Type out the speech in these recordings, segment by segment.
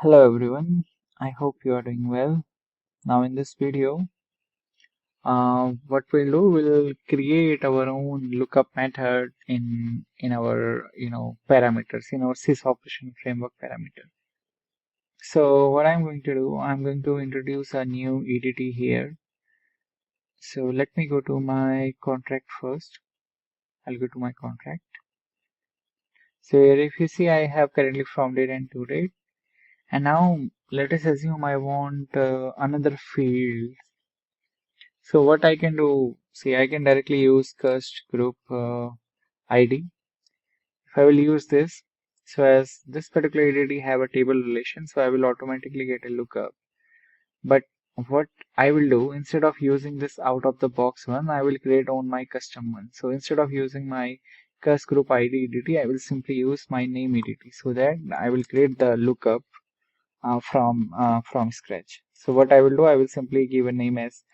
Hello everyone, I hope you are doing well. Now in this video, what we'll do, we'll create our own lookup method in our parameters, in our SysOperation framework parameter. So what I'm going to do, I'm going to introduce a new EDT here. So let me go to my contract first. I'll go to my contract. So here if you see, I have currently from date and to date. And now let us assume I want another field. So what I can do, see, I can directly use cust group ID. If I will use this, so as this particular entity have a table relation, so I will automatically get a lookup. But what I will do, instead of using this out of the box one, I will create on my custom one. So instead of using my cust group ID EDT, I will simply use my name EDT, so that I will create the lookup from scratch. So what I will do, I will simply give a name as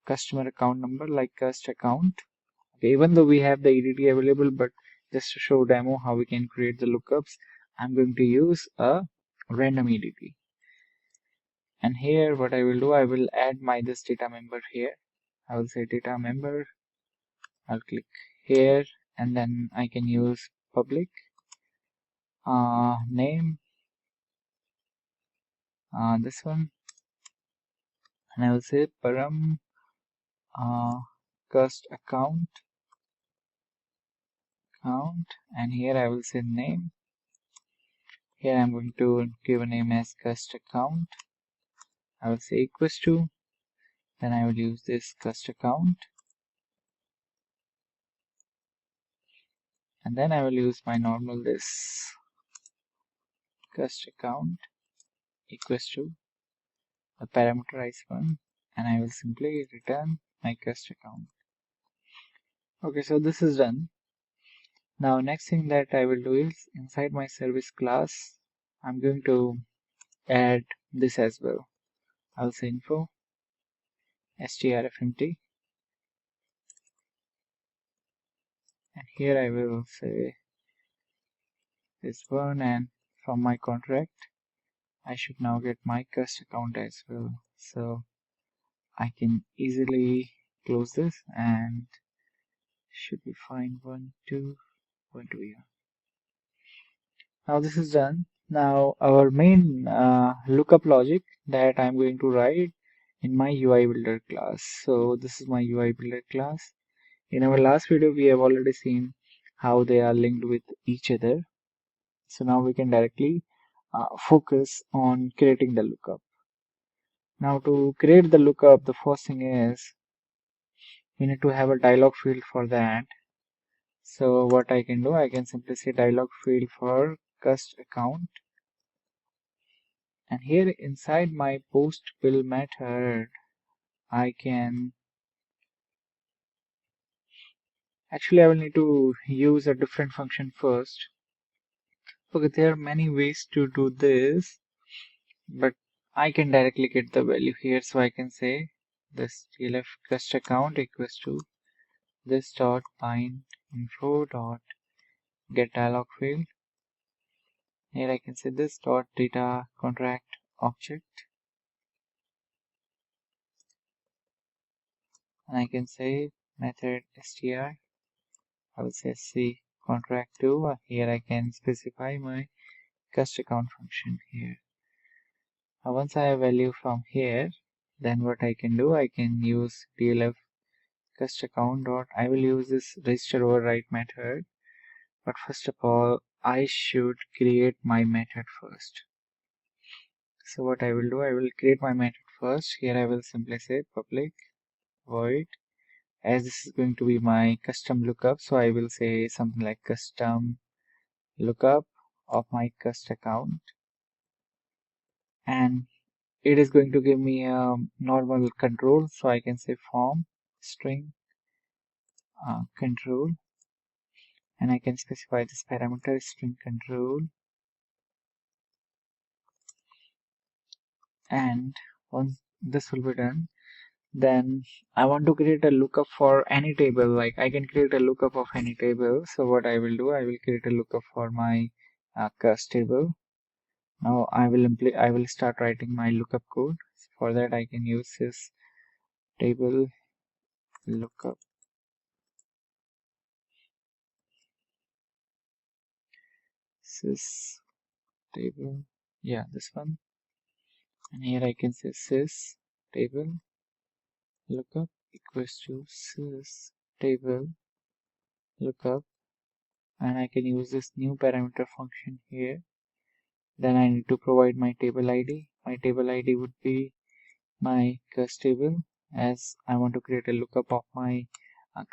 customer account number, like cust account. Okay, even though we have the EDT available, but just to show demo how we can create the lookups, I'm going to use a random EDT. And here what I will do, I will add my this data member here. I will say data member. I'll click here, and then I can use public name, this one, and I will say param cust account, and here I will say name. Here I'm going to give a name as cust account. I will say equals to, then I will use this cust account, and then I will use my normal this cust account equals to the parameterized one, and I will simply return my cust account. Okay, so this is done. Now next thing that I will do is, inside my service class, I'm going to add this as well. I'll say info strfmt, and here I will say this one, and from my contract I should now get my cust account as well. So I can easily close this and should be fine. 1 2 1 2, yeah. Now this is done. Now our main lookup logic that I'm going to write in my uibuilder class. So this is my uibuilder class. In our last video we have already seen how they are linked with each other. So now we can directly focus on creating the lookup. Now to create the lookup, the first thing is we need to have a dialog field for that. So what I can do, I can simply say dialog field for cust account, and here inside my post bill method I can actually, I will need to use a different function first. Okay, there are many ways to do this, but I can directly get the value here. So I can say this TLF cust account equals to this dot bind info dot get dialog field. Here I can say this dot data contract object, and I can say method str. I will say c contract 2. Here I can specify my cust account function here. Now once I have value from here, then what I can do, I can use dlf cust account dot. I will use this register override method, but first of all I should create my method first. So what I will do, I will create my method first. Here I will simply say public void, as this is going to be my custom lookup, so I will say something like custom lookup of my cust account, and it is going to give me a normal control, so I can say form string control, and I can specify this parameter string control. And once this will be done, then I want to create a lookup for any table. Like I can create a lookup of any table. So what I will do, I will create a lookup for my cust table. Now I will start writing my lookup code. For that I can use this table lookup sys table, yeah, this one, and here I can say sys table lookup equals to sys table lookup, and I can use this new parameter function here. Then I need to provide my table ID. My table ID would be my cust table, as I want to create a lookup of my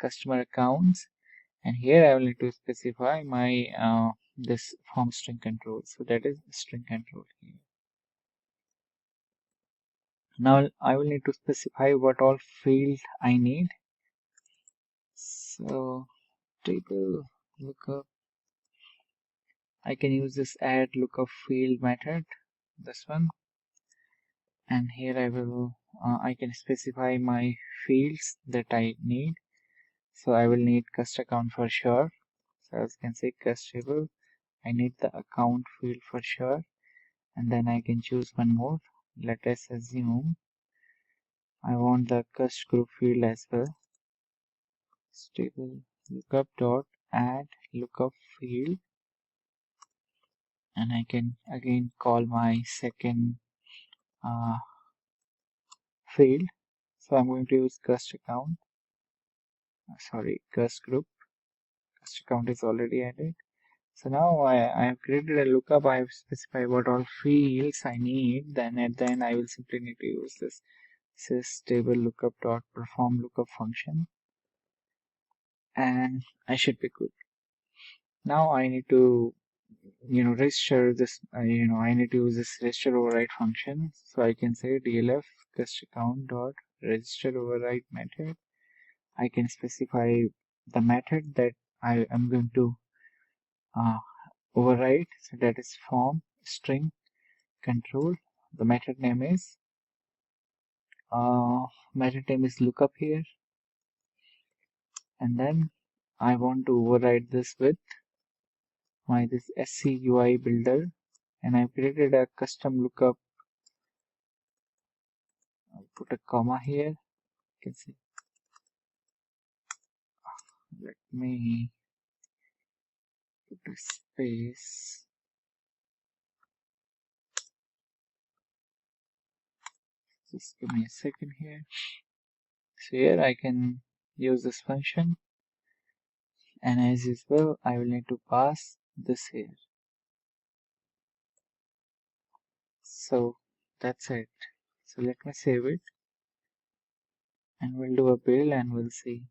customer accounts, and here I will need to specify my this form string control. So that is string control here. Now I will need to specify what all fields I need. So table lookup, I can use this add lookup field method, this one, and here I can specify my fields that I need. So I will need cust account for sure. So as you can say cust table, I need the account field for sure, and then I can choose one more. Let us assume I want the cust group field as well. Table lookup dot add lookup field, and I can again call my second field. So I'm going to use cust account, cust group. Cust account is already added. So now I have created a lookup. I have specified what all fields I need. Then at the end I will simply need to use this sys table lookup dot perform lookup function, and I should be good. Now I need to register this. I need to use this register override function. So I can say dlf cust account dot register override method. I can specify the method that I am going to override. So that is form string control. The method name is lookup here, and then I want to override this with this uibuilder, and I've created a custom lookup. I'll put a comma here. You can see. Let me put a space. Just give me a second here. So here I can use this function, and as usual I will need to pass this here. So that's it. So let me save it, and we'll do a build and we'll see.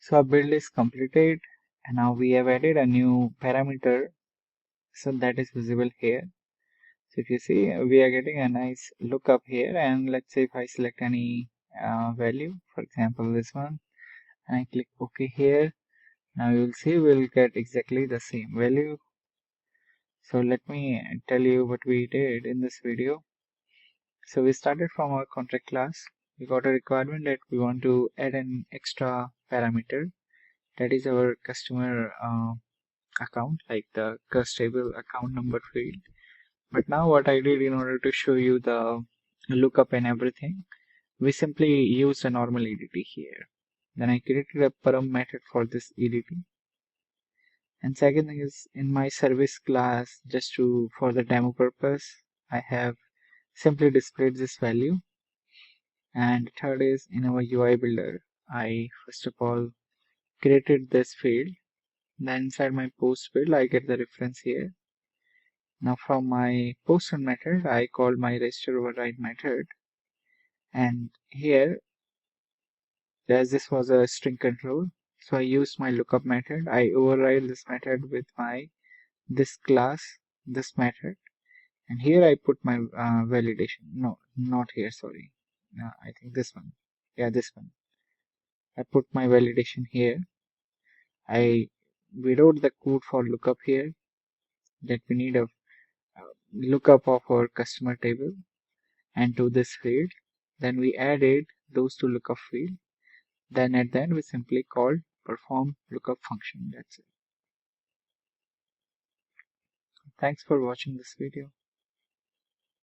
So our build is completed, and now we have added a new parameter, so that is visible here. So if you see, we are getting a nice lookup here, and let's say if I select any value, for example this one, and I click OK here, now you will see we'll get exactly the same value. So let me tell you what we did in this video. So we started from our contract class. We got a requirement that we want to add an extra parameter, that is our customer account, like the cust table account number field. But now what I did, in order to show you the lookup and everything, we simply used a normal EDT here. Then I created a param method for this EDT. And second thing is, in my service class, just for the demo purpose, I have simply displayed this value. And third is, in our UI builder, I first of all created this field. Then inside my post field, I get the reference here. Now from my post method, I called my register override method, and here, as this was a string control, so I used my lookup method. I override this method with my this class, this method, and here I put my validation. No, not here, sorry. I think this one. Yeah, this one. I put my validation here. We wrote the code for lookup here, that we need a lookup of our customer table and to this field. Then we added those two lookup field. Then at the end we simply call perform lookup function. That's it. Thanks for watching this video.